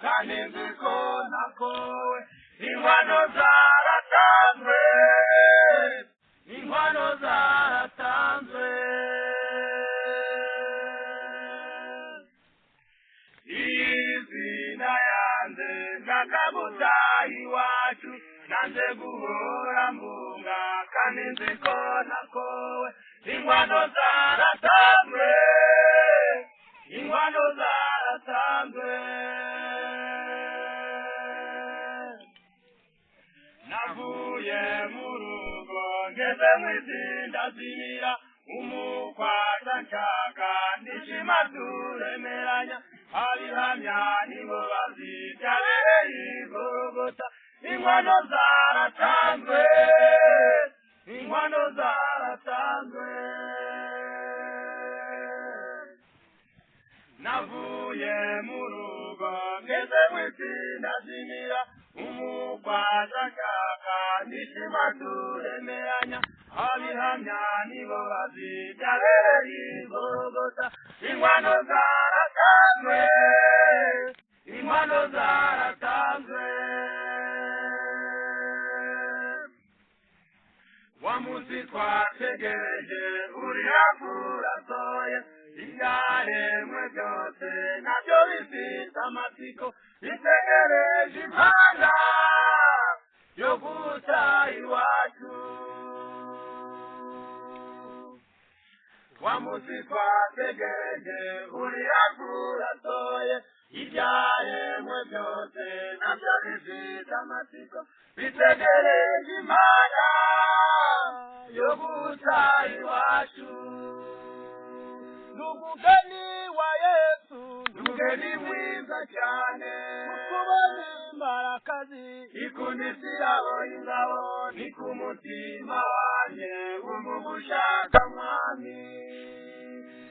kandi nzi ko nakowe inkwano zaratanzwe inkwano zaratanzwe izina yanze ndakabuta iwacu nanze guhora mbunga kandi nzi ko nakowe inkwano zaratanzwe inkwano zaratanzwe navuye mu rugo ngeze mu izinda zimira umukwata nshaka ndishima turemeranya abihamya nibo bazibyabereye igorogota inkwano zaratanzwe inkwano zaratanzwe navuye mu rugo ngeze mu izinda zimira umukwata nshaka ndishima turemeranya abihamya nibo bazibyabereye igorogota inkwano zaratanzwe inkwano zaratanzwe wa munsi twategereje uri hafi urasohoye ibyaremwe byose nabyo bifite amatsiko bitegereje impanda yo guta iwacu wa munsi twategereje uri hafi urasohoye ibyaremwe byose nabyo bifite amatsiko bitegereje impanda yo guta iwacu n'umugeni wa Yesu n'umugeni mwiza cyane ukubona imbarakazi ikundisiraho ingabo ni ku mutima wanjye wumva ushaka mwami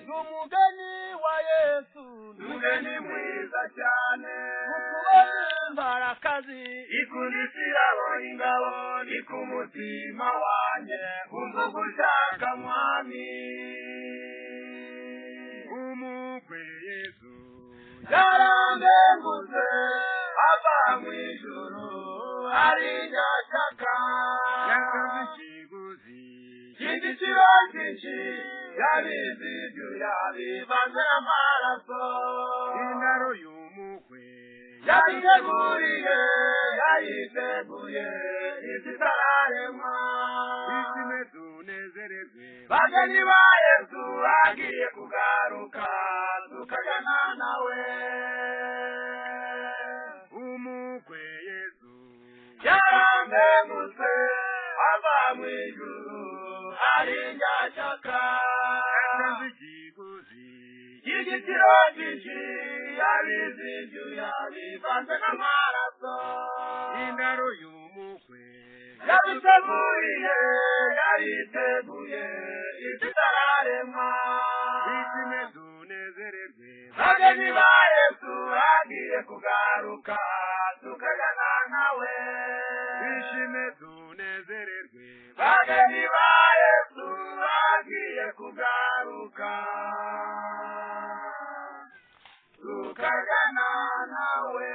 n'umugeni wa Yesu n'umugeni mwiza cyane ukubona imbarakazi ikundisiraho ingabo ni ku mutima wanjye wumva ushaka mwami umukwe Yesu yarandengutse ava mu ijuru ari nyashaka yakoze ikiguzi cy'igiciro cyinshi yabizi ibyo yabivanze amaraso indaro y'umukwe yayiteguye izitararemwa ishime tunezererwe bageni ba Yesu agiye kugaruka tukajyana nawe umukwe Yesu yarandengutse ava mu ijuru ari nyashaka yatanze ikiguzi cy'igiciro cyinshi yabizi ibyo yabivanze n'amaraso indaro y'umukwe yayiteguye izitararemwa ishime tunezererwe bageni ba Yesu agiye kugaruka tukajyana nawe ishime tunezererwe bageni ba Yesu agiye kugaruka tukajyana nawe